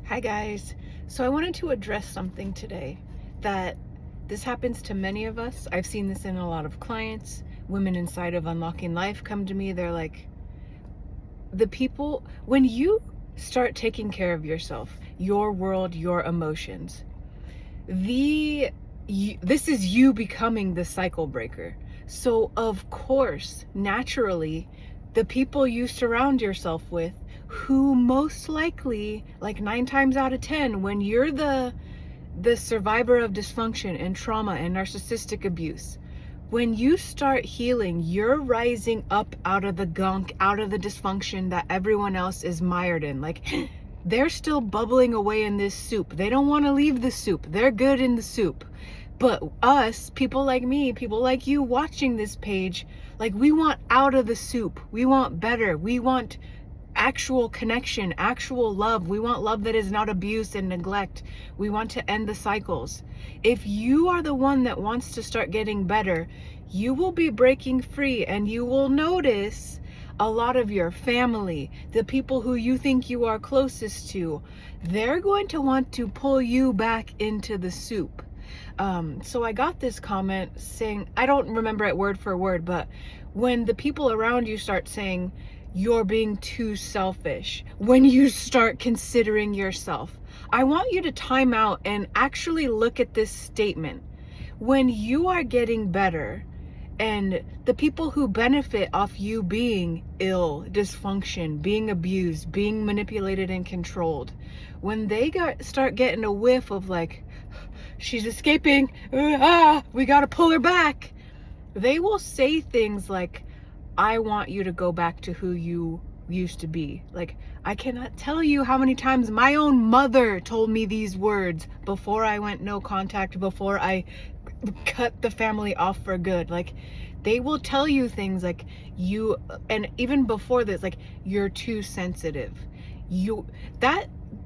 Hi guys. So I wanted to address something today that this happens to many of us. I've seen this in a lot of clients. Women inside of Unlocking Life come to me. They're like, when you start taking care of yourself, your world, your emotions, this is you becoming the cycle breaker. So of course, naturally, the people you surround yourself with, who most likely, like 9 times out of 10, when you're the survivor of dysfunction and trauma and narcissistic abuse, when you start healing, you're rising up out of the gunk, out of the dysfunction that everyone else is mired in. Like, they're still bubbling away in this soup. They don't want to leave the soup. They're good in the soup. But us, people like me, people like you watching this page, like, we want out of the soup. We want better. We want actual connection, actual love. We want love that is not abuse and neglect. We want to end the cycles. If you are the one that wants to start getting better, you will be breaking free, and you will notice a lot of your family, the people who you think you are closest to, they're going to want to pull you back into the soup. So I got this comment saying, I don't remember it word for word, but when the people around you start saying, you're being too selfish, when you start considering yourself, I want you to time out and actually look at this statement. When you are getting better, and the people who benefit off you being ill, dysfunction, being abused, being manipulated and controlled, when they start getting a whiff of like, she's escaping, we gotta pull her back, they will say things like, I want you to go back to who you used to be. Like, I cannot tell you how many times my own mother told me these words before I went no contact, before I cut the family off for good. Like, they will tell you things like, and even before this, like, you're too sensitive.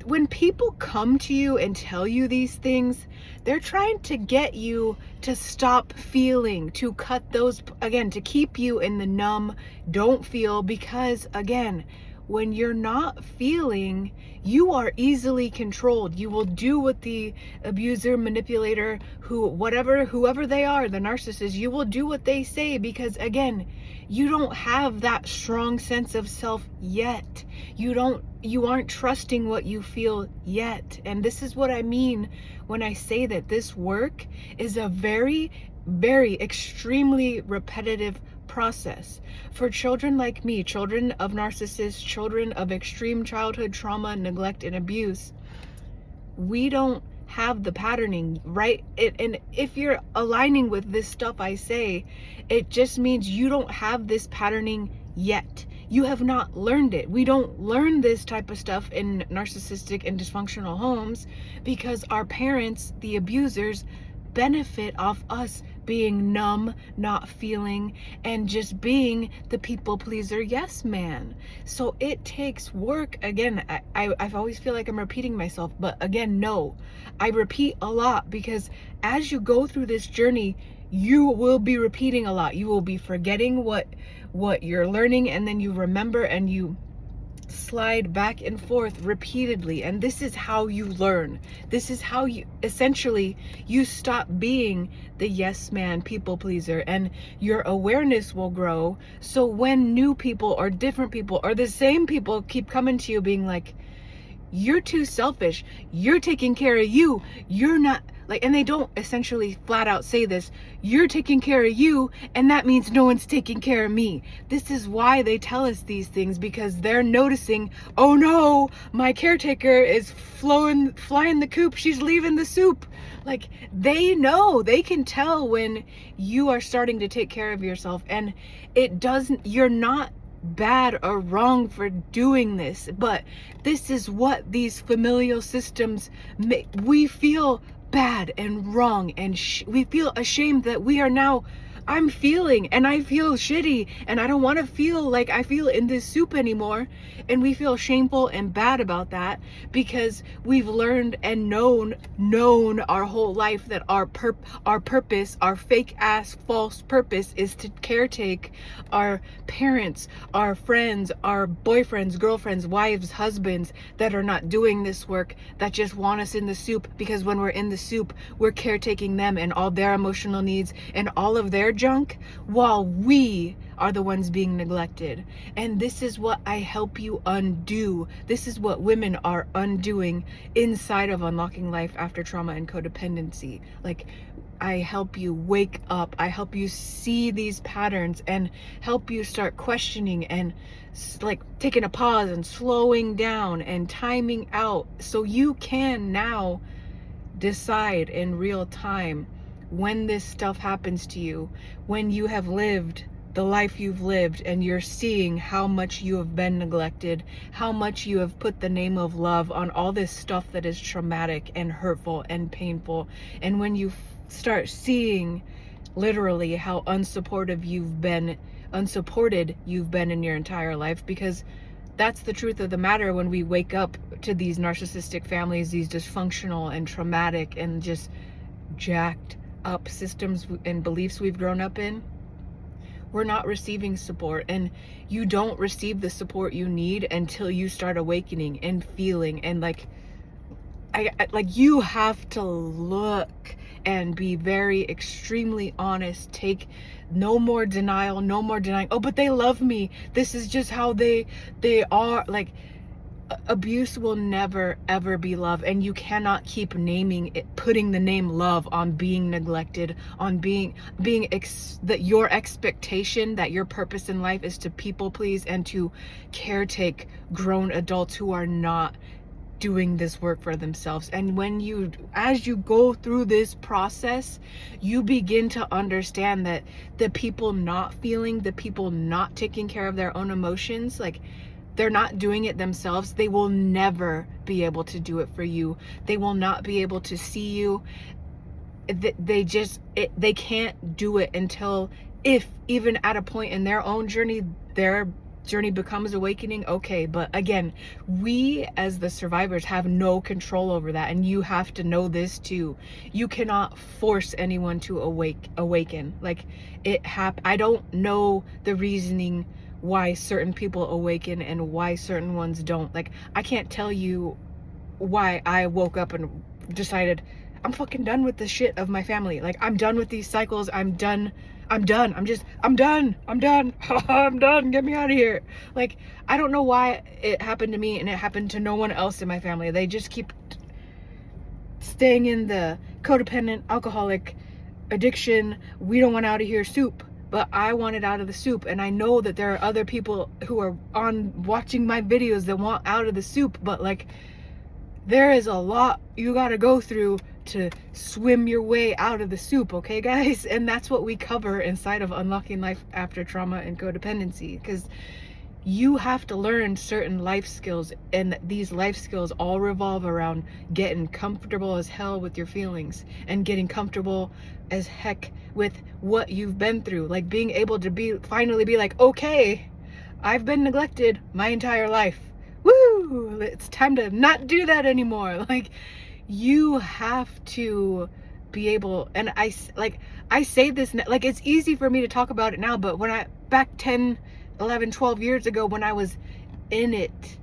When people come to you and tell you these things, they're trying to get you to stop feeling, to cut those, again, to keep you in the numb, don't feel, because again, when you're not feeling, you are easily controlled. You will do what the abuser, manipulator, whoever they are, the narcissist, you will do what they say, because again, you don't have that strong sense of self yet. You aren't trusting what you feel yet. And this is what I mean when I say that this work is a very, very extremely repetitive process. For children like me, children of narcissists, children of extreme childhood trauma, neglect, and abuse, we don't have the patterning, right? And if you're aligning with this stuff I say, it just means you don't have this patterning yet. You have not learned it. We don't learn this type of stuff in narcissistic and dysfunctional homes because our parents, the abusers, benefit off us being numb, not feeling, and just being the people pleaser yes man. So it takes work. Again, I always feel like I'm repeating myself, but again, no, I repeat a lot because as you go through this journey, you will be repeating a lot. You will be forgetting what you're learning, and then you remember and you slide back and forth repeatedly. And this is how you learn. This is how you stop being the yes man, people pleaser, and your awareness will grow. So when new people or different people or the same people keep coming to you being like, you're too selfish, you're taking care of you, you're not, like, and they don't essentially flat out say this, you're taking care of you, and that means no one's taking care of me. This is why they tell us these things, because they're noticing, oh no, my caretaker is flying the coop, she's leaving the soup. Like, they know, they can tell when you are starting to take care of yourself, and you're not bad or wrong for doing this, but this is what these familial systems make. We feel bad and wrong, and we feel ashamed that we are now I'm feeling, and I feel shitty, and I don't want to feel like I feel in this soup anymore. And we feel shameful and bad about that because we've learned and known our whole life that our purpose, our fake ass false purpose, is to caretake our parents, our friends, our boyfriends, girlfriends, wives, husbands that are not doing this work, that just want us in the soup, because when we're in the soup, we're caretaking them and all their emotional needs and all of their junk, while we are the ones being neglected. And this is what I help you undo. This is what women are undoing inside of Unlocking Life After Trauma and Codependency. Like, I help you wake up. I help you see these patterns and help you start questioning and like taking a pause and slowing down and timing out, so you can now decide in real time when this stuff happens to you, when you have lived the life you've lived and you're seeing how much you have been neglected, how much you have put the name of love on all this stuff that is traumatic and hurtful and painful. And when you start seeing literally how unsupported you've been in your entire life, because that's the truth of the matter. When we wake up to these narcissistic families, these dysfunctional and traumatic and just jacked up systems and beliefs we've grown up in, we're not receiving support. And you don't receive the support you need until you start awakening and feeling. And like you have to look and be very extremely honest. Take no more denial, no more denying, oh, but they love me, this is just how they are. Like, abuse will never ever be love, and you cannot keep naming it, putting the name love on being neglected, on that your expectation, that your purpose in life is to people please and to caretake grown adults who are not doing this work for themselves. And as you go through this process, you begin to understand that the people not feeling, the people not taking care of their own emotions, like, they're not doing it themselves. They will never be able to do it for you. They will not be able to see you. They can't do it until, if even at a point in their own journey, their journey becomes awakening, okay. But again, we as the survivors have no control over that, and you have to know this too. You cannot force anyone to awaken. Like, I don't know the reasoning why certain people awaken and why certain ones don't. Like, I can't tell you why I woke up and decided I'm fucking done with the shit of my family. Like, I'm done with these cycles. I'm done. I'm done. I'm done. I'm done. Get me out of here. Like, I don't know why it happened to me and it happened to no one else in my family. They just keep staying in the codependent, alcoholic, addiction, we don't want out of here soup. But I wanted out of the soup, and I know that there are other people who are watching my videos that want out of the soup, but like, there is a lot you gotta go through to swim your way out of the soup, okay guys? And that's what we cover inside of Unlocking Life After Trauma and Codependency, because you have to learn certain life skills, and these life skills all revolve around getting comfortable as hell with your feelings and getting comfortable as heck with what you've been through. Like, being able to finally be like, okay, I've been neglected my entire life. Woo! It's time to not do that anymore. Like, you have to be able, and I say this, like, it's easy for me to talk about it now, but back 10, 11, 12 years ago when I was in it,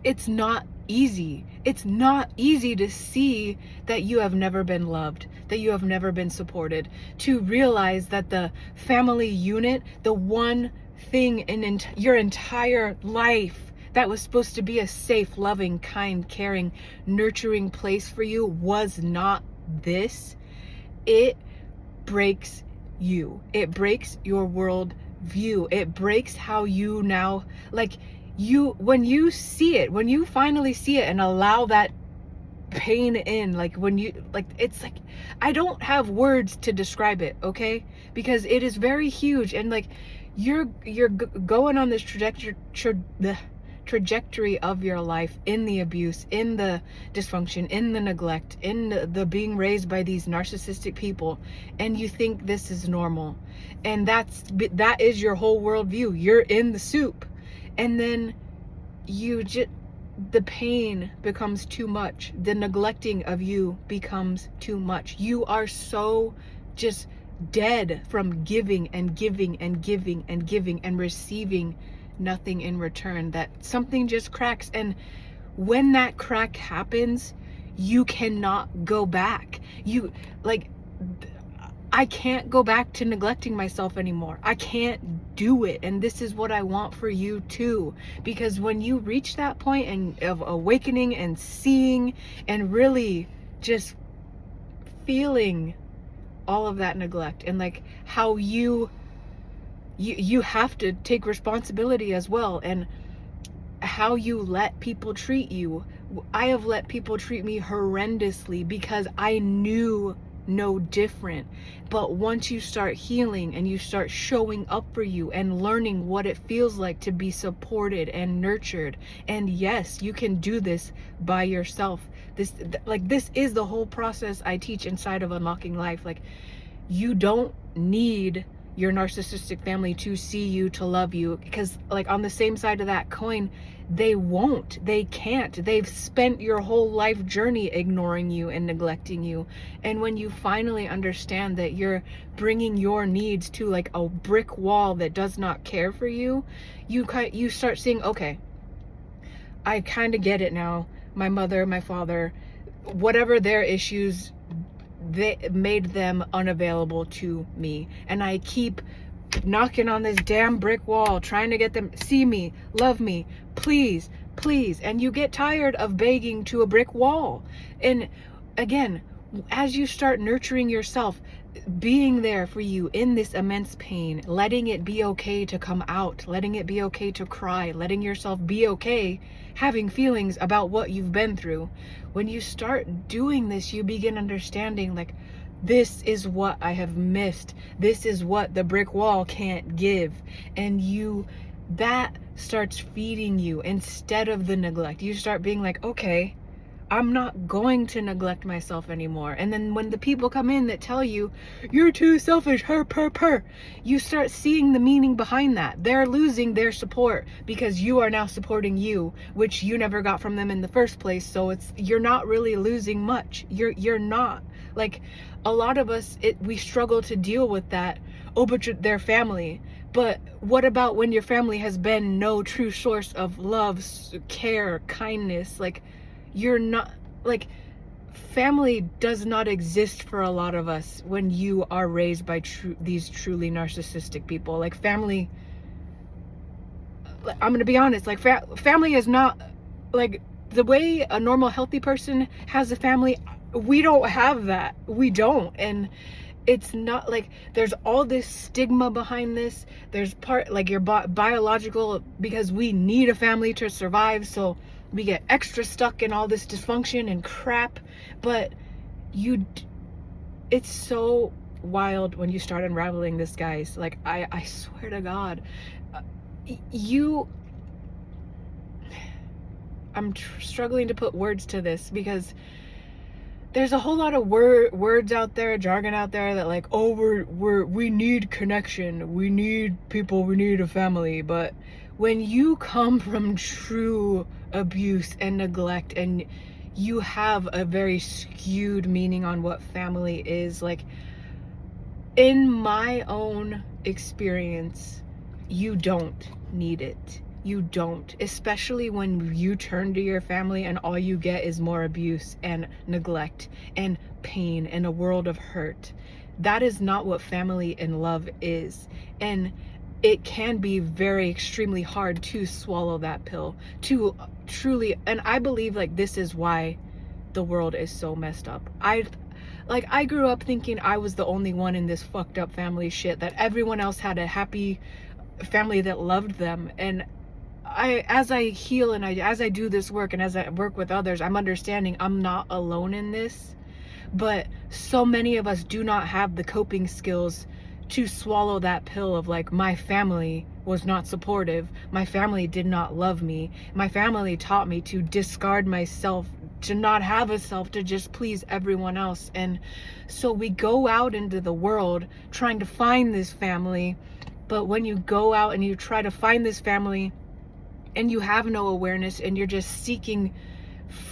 it's not easy. It's not easy to see that you have never been loved, that you have never been supported, to realize that the family unit, the one thing in your entire life that was supposed to be a safe, loving, kind, caring, nurturing place for you was not this. It breaks you. It breaks your world view. It breaks how you now, like, when you finally see it and allow that pain in, like, it's like, I don't have words to describe it, okay? Because it is very huge, and like, you're going on this trajectory of your life in the abuse, in the dysfunction, in the neglect, in the being raised by these narcissistic people, and you think this is normal, and that is your whole worldview. You're in the soup, and then the pain becomes too much. The neglecting of you becomes too much. You are so just dead from giving and giving and giving and giving and receiving nothing in return, that something just cracks. And when that crack happens, you cannot go back. I can't go back to neglecting myself anymore. I can't do it. And this is what I want for you too. Because when you reach that point of awakening and seeing and really just feeling all of that neglect, and like how you have to take responsibility as well, and how you let people treat you. I have let people treat me horrendously because I knew no different. But once you start healing and you start showing up for you and learning what it feels like to be supported and nurtured, and yes, you can do this by yourself. This is the whole process I teach inside of Unlocking Life. Like, you don't need your narcissistic family to see you, to love you, because like on the same side of that coin, they can't. They've spent your whole life journey ignoring you and neglecting you. And when you finally understand that you're bringing your needs to like a brick wall that does not care for you, you start seeing, okay, I kind of get it now. My mother, my father, whatever their issues, they made them unavailable to me, and I keep knocking on this damn brick wall trying to get them see me, love me, please, please. And you get tired of begging to a brick wall. And again, as you start nurturing yourself, being there for you in this immense pain, letting it be okay to come out, letting it be okay to cry, letting yourself be okay having feelings about what you've been through. When you start doing this, you begin understanding, like, this is what I have missed. This is what the brick wall can't give. And that starts feeding you instead of the neglect. You start being like, okay, I'm not going to neglect myself anymore. And then when the people come in that tell you, you're too selfish, you start seeing the meaning behind that. They're losing their support because you are now supporting you, which you never got from them in the first place. So you're not really losing much. You're not. Like, a lot of us, we struggle to deal with that. Oh, but they're family. But what about when your family has been no true source of love, care, kindness? Like, you're not, like, family does not exist for a lot of us when you are raised by these truly narcissistic people. Like, family, I'm gonna be honest, like, family is not, like, the way a normal healthy person has a family. We don't have that. We don't. And it's not like there's all this stigma behind this. There's like your biological, because we need a family to survive, so we get extra stuck in all this dysfunction and crap. But it's so wild when you start unraveling this, guys. Like, I swear to God, I'm struggling to put words to this, because there's a whole lot of words out there, jargon out there, that like, oh, we need connection, we need people, we need a family. But when you come from true abuse and neglect, and you have a very skewed meaning on what family is, like, in my own experience, you don't need it. You don't, especially when you turn to your family and all you get is more abuse and neglect and pain and a world of hurt. That is not what family and love is. And it can be very extremely hard to swallow that pill, to truly, and I believe, like, this is why the world is so messed up. I grew up thinking I was the only one in this fucked up family shit, that everyone else had a happy family that loved them. And as I heal and as I do this work and as I work with others, I'm understanding I'm not alone in this. But so many of us do not have the coping skills to swallow that pill of like, my family was not supportive, my family did not love me, my family taught me to discard myself, to not have a self, to just please everyone else. And so we go out into the world trying to find this family, but when you go out and you try to find this family and you have no awareness and you're just seeking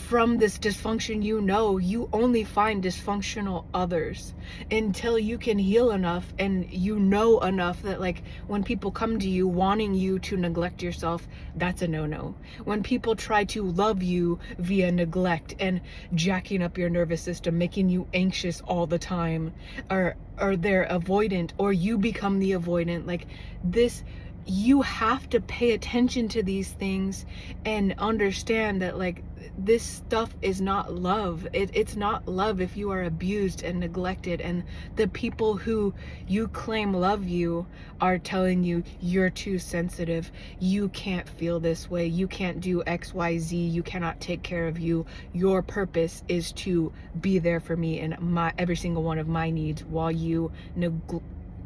from this dysfunction, you only find dysfunctional others until you can heal enough and enough that like when people come to you wanting you to neglect yourself, that's a no-no. When people try to love you via neglect and jacking up your nervous system, making you anxious all the time, or they're avoidant, or you become the avoidant, like this, you have to pay attention to these things and understand that like this stuff is not love. It's not love if you are abused and neglected, and the people who you claim love you are telling you you're too sensitive, you can't feel this way, you can't do XYZ, you cannot take care of you, your purpose is to be there for me and every single one of my needs, while you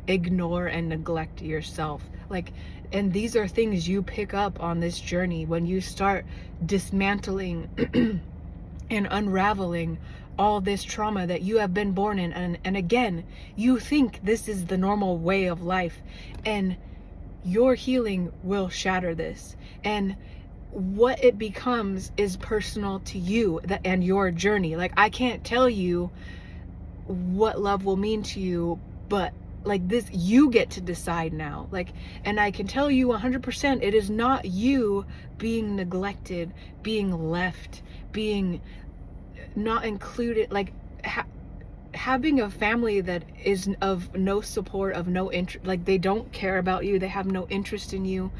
ignore and neglect yourself. Like, and these are things you pick up on this journey when you start dismantling and unraveling all this trauma that you have been born in. And again, you think this is the normal way of life, and your healing will shatter this. And what it becomes is personal to you and your journey. Like, I can't tell you what love will mean to you, but like this, you get to decide now. Like, and I can tell you 100%, it is not you being neglected, being left, being not included, like having a family that is of no support, of no interest, like they don't care about you, they have no interest in you.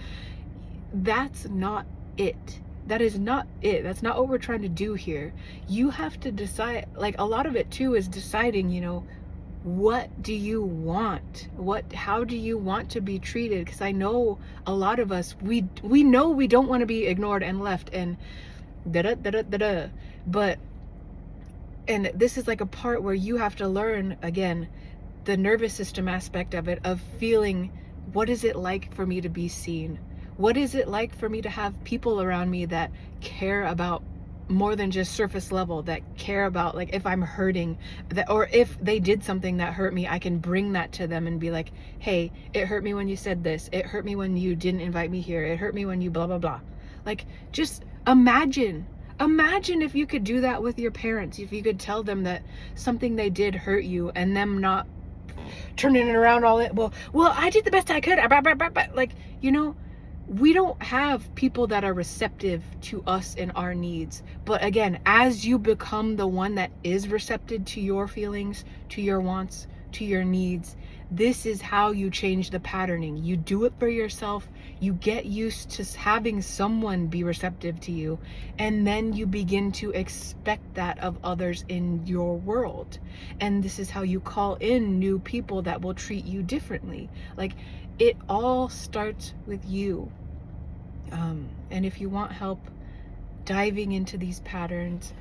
That's not it. That is not it. That's not what we're trying to do here. You have to decide. Like, a lot of it too is deciding, what do you want? How do you want to be treated? Because I know a lot of us, we know we don't want to be ignored and left and but, and this is like a part where you have to learn, again, the nervous system aspect of it, of feeling, what is it like for me to be seen? What is it like for me to have people around me that care about more than just surface level, that care about, like, if I'm hurting, that, or if they did something that hurt me, I can bring that to them and be like, hey, it hurt me when you said this, it hurt me when you didn't invite me here, it hurt me when you blah blah blah. Like, just imagine if you could do that with your parents, if you could tell them that something they did hurt you, and them not turning it around all it, well I did the best I could, like, we don't have people that are receptive to us and our needs. But again, as you become the one that is receptive to your feelings, to your wants, to your needs, this is how you change the patterning. You do it for yourself, you get used to having someone be receptive to you, and then you begin to expect that of others in your world. And this is how you call in new people that will treat you differently. Like, it all starts with you. And if you want help diving into these patterns,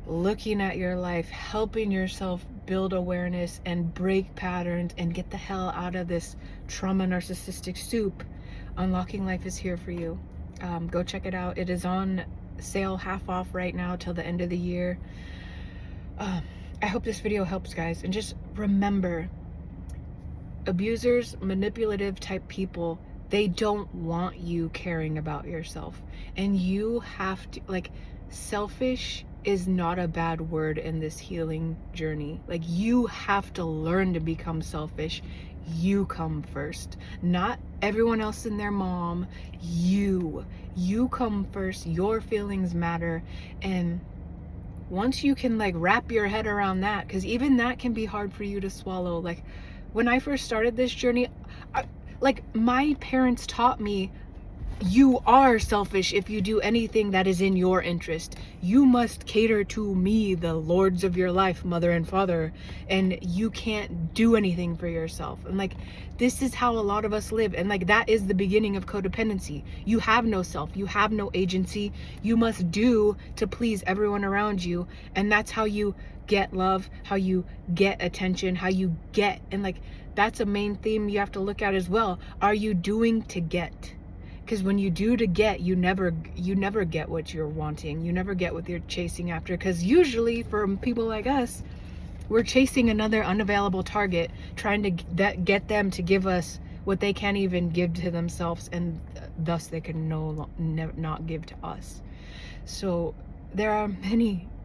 looking at your life, helping yourself build awareness and break patterns and get the hell out of this trauma narcissistic soup, Unlocking Life is here for you. Go check it out. It is on sale half off right now till the end of the year. I hope this video helps, guys. And just remember, abusers, manipulative type people, they don't want you caring about yourself. And you have to, like, selfish is not a bad word in this healing journey. Like, you have to learn to become selfish. You come first, not everyone else and their mom. You come first. Your feelings matter. And once you can, like, wrap your head around that, because even that can be hard for you to swallow. Like, when I first started this journey, like, my parents taught me you are selfish if you do anything that is in your interest. You must cater to me, the lords of your life, mother and father, and you can't do anything for yourself. And like, this is how a lot of us live. And like, that is the beginning of codependency. You have no self, you have no agency. You must do to please everyone around you. And that's how you get love, how you get attention, how you get. And like, that's a main theme you have to look at as well. Are you doing to get? Because when you do to get, you never get what you're wanting. You never get what you're chasing after. Because usually for people like us, we're chasing another unavailable target, trying to get them to give us what they can't even give to themselves, and thus they can not give to us. So there are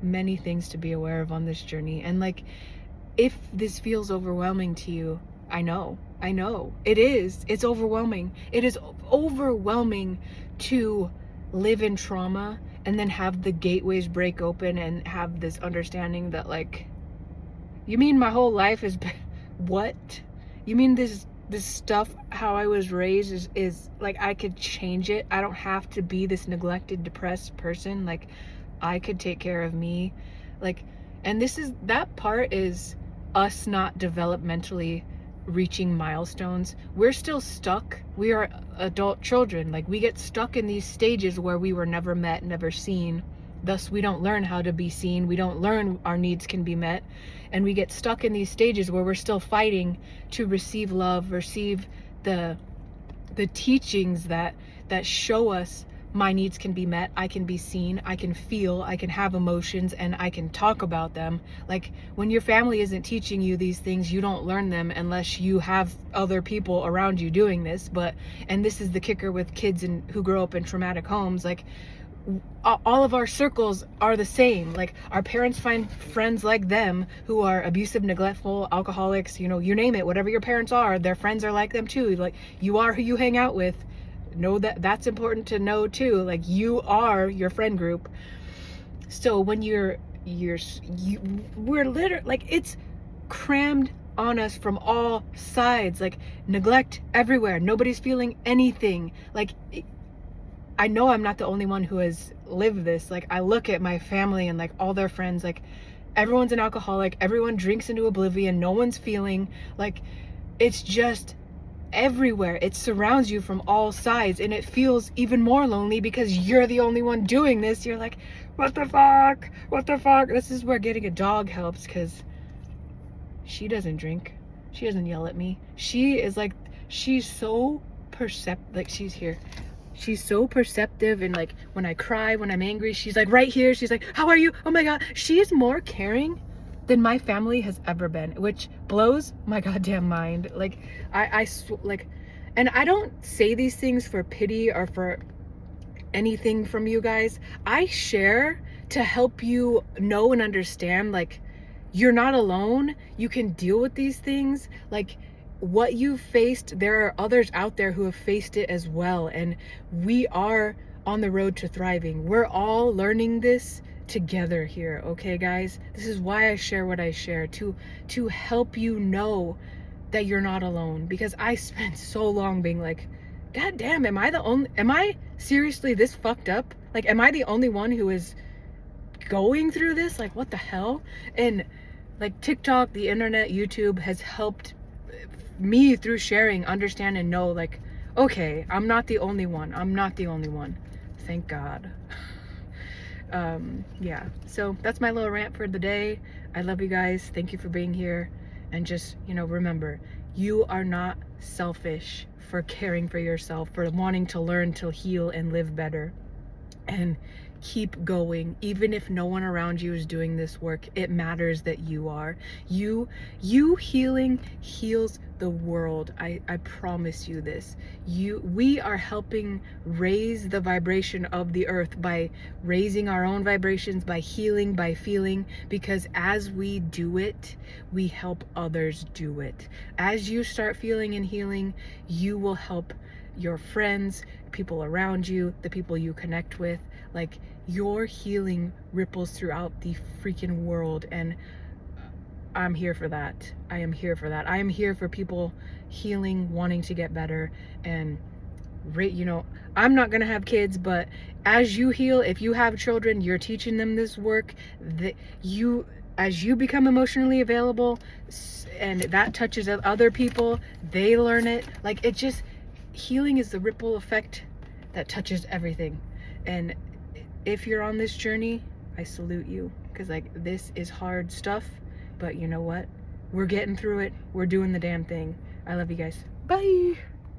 many things to be aware of on this journey. And like, if this feels overwhelming to you, I know it is. It's overwhelming. It is overwhelming to live in trauma and then have the gateways break open and have this understanding that like, you mean my whole life is what? You mean this stuff, how I was raised is like, I could change it. I don't have to be this neglected, depressed person. Like, I could take care of me. Like, and that part is us not developmentally reaching milestones. We're still stuck. We are adult children. Like, we get stuck in these stages where we were never met, never seen. Thus, we don't learn how to be seen. We don't learn our needs can be met. And we get stuck in these stages where we're still fighting to receive love, receive the teachings that show us my needs can be met, I can be seen, I can feel, I can have emotions, and I can talk about them. Like, when your family isn't teaching you these things, you don't learn them unless you have other people around you doing this. And this is the kicker with kids who grow up in traumatic homes. Like, all of our circles are the same. Like, our parents find friends like them who are abusive, neglectful, alcoholics, you name it. Whatever your parents are, their friends are like them too. Like, you are who you hang out with. Know that's important to know too. Like, you are your friend group. So when we're literally, like, it's crammed on us from all sides. Like, neglect everywhere. Nobody's feeling anything. Like, I know I'm not the only one who has lived this. Like, I look at my family and like all their friends, like, everyone's an alcoholic, everyone drinks into oblivion, no one's feeling. Like, it's just everywhere. It surrounds you from all sides, and it feels even more lonely because you're the only one doing this. You're like, what the fuck? This is where getting a dog helps, because she doesn't drink, she doesn't yell at me, she's so she's so perceptive. And like, when I cry, when I'm angry, she's like right here. She's like, how are you? Oh my god. She is more caring than my family has ever been, which blows my goddamn mind. Like, and I don't say these things for pity or for anything from you guys. I share to help you know and understand, like, you're not alone. You can deal with these things. Like, what you've faced, there are others out there who have faced it as well, and we are on the road to thriving. We're all learning this together here, okay guys? This is why I share what I share, to help you know that you're not alone. Because I spent so long being like, god damn, am I seriously this fucked up? Like, am I the only one who is going through this? Like, what the hell? And like, TikTok, the internet, YouTube has helped me through sharing understand and know, like, okay, I'm not the only one. Thank God. Yeah, so that's my little rant for the day. I love you guys. Thank you for being here. And just, remember, you are not selfish for caring for yourself, for wanting to learn to heal and live better. And keep going. Even if no one around you is doing this work, it matters that you are. You healing heals the world. I promise you this. We are helping raise the vibration of the earth by raising our own vibrations, by healing, by feeling, because as we do it, we help others do it. As you start feeling and healing, you will help your friends, people around you, the people you connect with. Like, your healing ripples throughout the freaking world, and I'm here for that. I am here for that. I am here for people healing, wanting to get better, and you know, I'm not gonna have kids, but as you heal, if you have children, you're teaching them this work. That you, as you become emotionally available, and that touches other people, they learn it. Like, it just, healing is the ripple effect that touches everything. And if you're on this journey, I salute you, because like, this is hard stuff, but you know what? We're getting through it. We're doing the damn thing. I love you guys. Bye.